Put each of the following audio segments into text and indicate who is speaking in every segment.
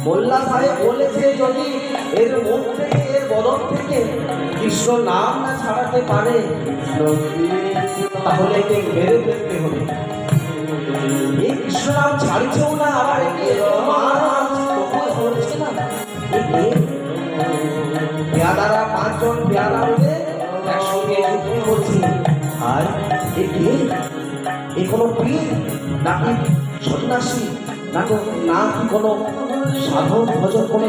Speaker 1: মোল্লা সাহেব বলেছে যদি এর মুখ থেকে এর বদন থেকে কৃষ্ণ নাম না ছাড়াতে পারে তাহলে একে মেরে ফেলতে হবে। এই কৃষ্ণ নাম ছাড়ছেও না, আবার একে হচ্ছে না। পেয়াদারা 5 জন পেয়াদা মিলে একসঙ্গে যুদ্ধ করছে। আর এ কোনো পীর নাকি সন্ন্যাসী নাকি কোনো সাধক ভজন কোনো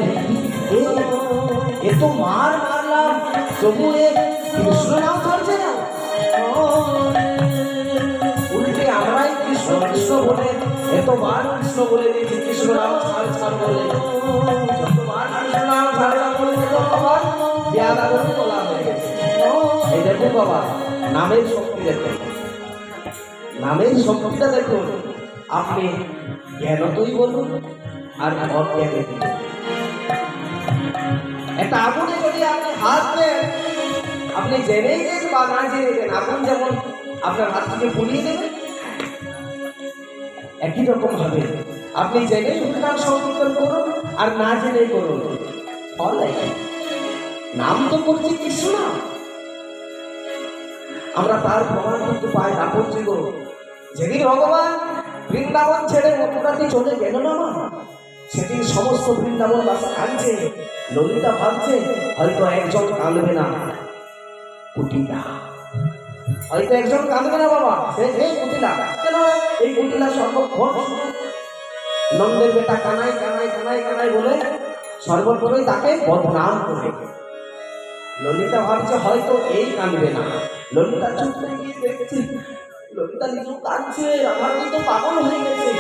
Speaker 1: এ তো মারলাম তবু এ কৃষ্ণ নাম ছাড়ছে না। উল্টে আমরাই কৃষ্ণ কৃষ্ণ বলে এতবার কৃষ্ণ বলে দিয়েছি, কৃষ্ণ নাম ছাড় বলে যতবার কৃষ্ণ নাম ছাড়া বলে ততবার পেয়াদা বলে বলা হয়ে গেছে। এই দেখুন বাবা, নামের শক্তি দেখুন, নামের শক্তিটা দেখুন। আপনি জ্ঞানতই বলুন আর অজ্ঞানে একটা আগুনে যদি আপনি হাত দেন, আপনি জেনেই দেন বা না জেনে দেন, আগুন যেমন আপনার হাত থেকে পুড়িয়ে দেবেন, একই রকম ভাবে আপনি জেনেই নাম সংকীর্তন করুন আর না জেনেই করুন, নাম তো করছি কৃষ্ণ। আমরা তার প্রমাণ কিন্তু পাই না করছি গো। যেদিন ভগবান বৃন্দাবন ছেড়ে মথুরাতে চলে গেল না, সেদিন সমস্ত বৃন্দাবন বাসা কাঁদছে। ললিতা ভাবছে হয়তো একজন কাঁদবে না, কুটিলা হয়তো একজন কাঁদবে না বাবা, সে কুটিলা কেন? এই কুটিলা সর্বক্ষণ নন্দের বেটা কানাই কানাই কানাই কানাই বলে সর্বক্ষণই তাকে বদনাম করে। ললিতা ভাবছে হয়তো এই কাঁদবে না। ললিতা চুপ করে গিয়ে দেখছে ললিতা নিজেও কাঁদছে, আমার তো পাগল হয়ে গেছে।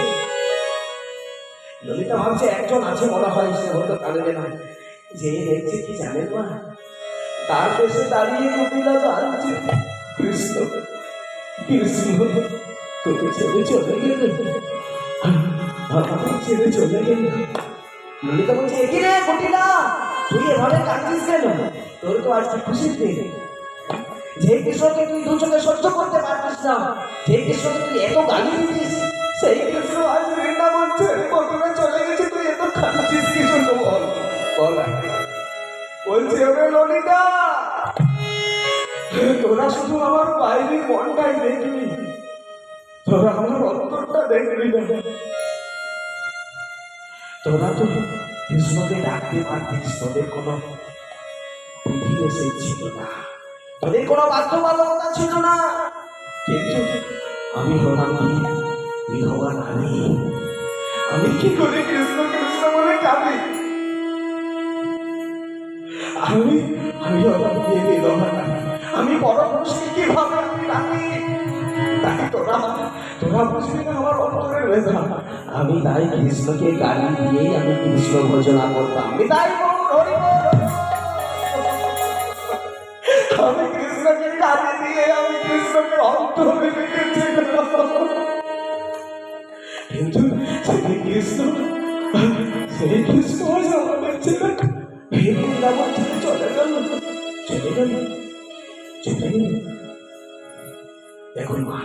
Speaker 1: ললিতা ভাবছে একজন আছে মনে হয়, সে হয়তো কাঁদবে না। যে দেখছে কি জানেন না, তার দেশে দাঁড়িয়ে কপিলা জানছে কৃষ্ণ কৃষ্ণ তোকে ছেড়ে চলে গেলে, ছেড়ে চলে গেলে। ললিতা বলছে একই রে কপিলা, তুই এভাবে কাঁদছিস কেন? তোর তো আজকে খুশির দিন। যে কৃষ্ণকে তুই 2 চোখে সহ্য করতে পারতিস না, যে কৃষ্ণকে তুই এত গালি দিতিস, সেই কৃষ্ণ আজ বৃন্দাবন ছেড়ে মথুরা চলে গেছে, তুই এত কাঁদছিস কি জন্য বল? বলছে ওরে ললিতা, তোরা শুধু আমার বাইরের মনটাই দেখবি, তোরা আমার অন্তরটা দেখবি না। তোরা তো কৃষ্ণকে ডাকতে পারতিস, তোদের কোনো বিধি নিষেধ ছিল না, তোদের কোনো বাধ্যবাধকতা ছিল না। কিন্তু আমি হলাম কি বিধবা নারী, আমি কি করে কৃষ্ণ কৃষ্ণ বলে কাঁদি? আমি হলাম বিয়ে বিধবা নারী, আমি পরপুরুষকে কিভাবে আমি ডাকি? তাই তোরা বুঝবি না আমার অন্তরের বেদনা। আমি তাই কৃষ্ণকে গালি দিয়েই আমি কৃষ্ণ ভজনা করতাম। আমি তাই আমি কৃষ্ণকে গালি দিয়ে আমি কৃষ্ণকে অন্তরে রেখেছি। কিন্তু সেই কৃষ্ণ আমাদের ছেলে বৃন্দাবন ছেড়ে চলে গেল। দেখুন মা,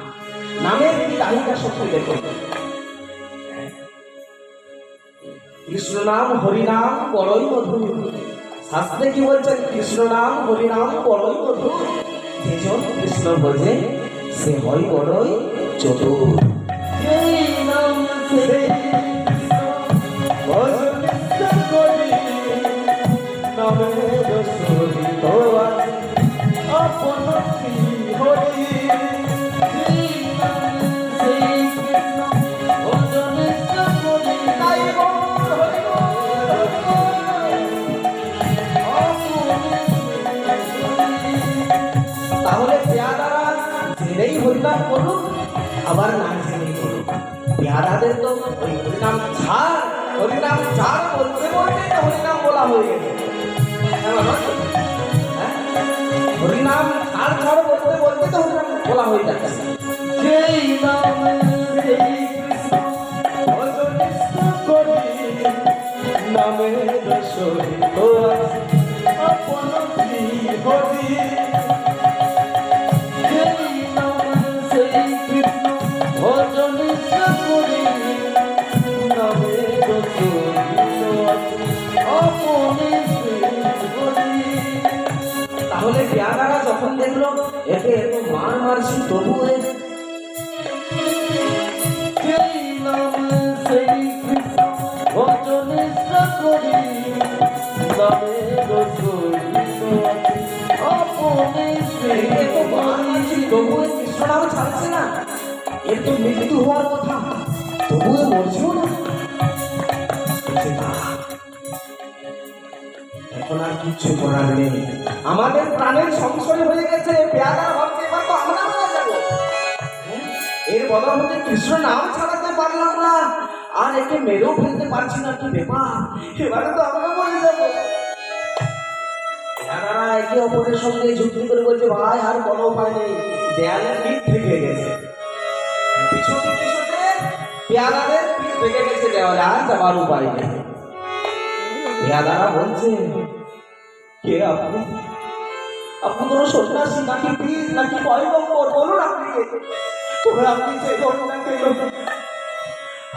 Speaker 1: নামের তালিকা শক্তি দেখুন। কৃষ্ণ নাম হরিনাম বড়ই মধুর। শাস্ত্রে কি বলছেন? কৃষ্ণ নাম হরিনাম বড়ই মধুর। যেজন কৃষ্ণ বোঝে সে হয় বড়ই চতুর। তাহলে পেয়াদারা জেনেই হরিনাম করুক, আবার না জেনেই করুক। পেয়াদাদের তো ওই হরিনাম ছাড় বলতে বলতে হরিনাম বলা হয়ে গেছে। হরিনাম ছাড় বলতে বলতে তো হরিনাম বলা হয়ে যাচ্ছে। যেই নামে নামের সহিত আপন হরি, যেই নামে সেই কৃষ্ণ ভজন করি নামের সহিত দেখলো একে এত মার মারছি তবু
Speaker 2: যেই নামে সেই কৃষ্ণ ভজনে করি নামের সহিত আপনি সেই
Speaker 1: এত মার মারছি তবু কৃষ্ণনাম ছাড়ছে না। এর তো মৃত্যু হওয়ার কথা, তবুও মরছেও না। বলছে, "না, এখন আর কিচ্ছু করার নেই, আমাদের প্রাণের সংশয় হয়ে গেছে। পেয়াদা ভাবছে এবার তো আমরা মারা যাবো। হ্যাঁ? এর বদল হতে কৃষ্ণ নাম ছাড়াতে পারলাম না, আর একে মেরেও ফেলতে পারছি না, কি ব্যাপার, এবারে তো আমরা মরে যাবো। পেয়াদারা একে অপরের সঙ্গে যুক্তি করে বলছে, ভাই আর কোনো উপায় নেই, দেয়ালের পিঠ থেকে গেছে। পিছনে পিছনে পেয়াদাদের পিঠ থেকে গেছে দেওয়ালে, আর যাবার উপায় নেই। পেয়াদারা বলছে, কে আপনি? আপনি কোনো সন্ন্যাসী নাকি পীর নাকি পয়গম্বর, বলুন আপনি কে? তবে আপনি যে ঘটনা কেন?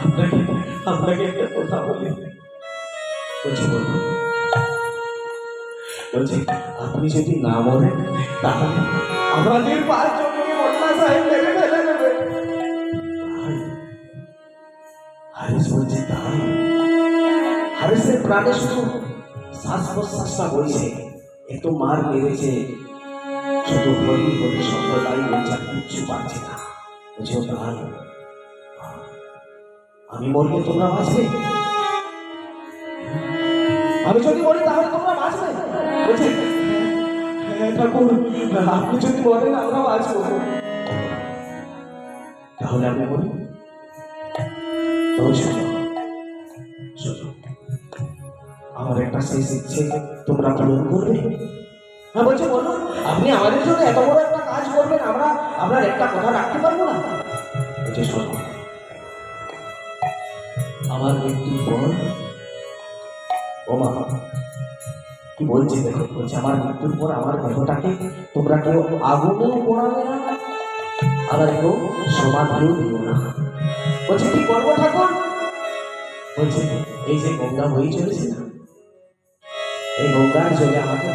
Speaker 1: আপনাকে আপনাকে একটা কথা বলি। বলছি বলুন। বলছি আপনি যদি না মরেন তাহলে আমাদের পাঁচ জমিয়ে মোল্লা সাহেব মেরে ফেলে দেবে। হারিস বলছে, তাই? হারিসের প্রাণে শুধু শ্বাস প্রশ্বাসটা বইছে, একটু মার মেরেছে, শুধু হরি হরি সম্প্রদায় বলছে, আর কিচ্ছু পাচ্ছে না। বুঝেও তাই? আমি মরলে তোমরা বাঁচবে, আমি যদি মরি তাহলে তোমরা বাঁচবে। বলছে, হ্যাঁ ঠাকুর, আপনি যদি মরেন আমরা বাঁচবো। তাহলে আমি মরি? তবে শোনো, শোনো, আমার একটা শেষ ইচ্ছে তোমরা পূরণ করবে। হ্যাঁ বলছে, বলুন, আপনি আমাদের জন্য এত বড় একটা কাজ করবেন, আমরা আপনার একটা কথা রাখতে পারবো না? বলছে, শোনো, আমার মৃত্যুর পর, ও মা কি বলছে দেখো, বলছে আমার মৃত্যুর পর আমার দেহটাকে তোমরা কেউ আগুনেও পোড়াবে না, আবার কেউ সমাধিও দিও না। বলছে, কি করবো ঠাকুর? বলছে, এই যে গঙ্গা বই চলেছে না, এই গঙ্গার জলে আমাকে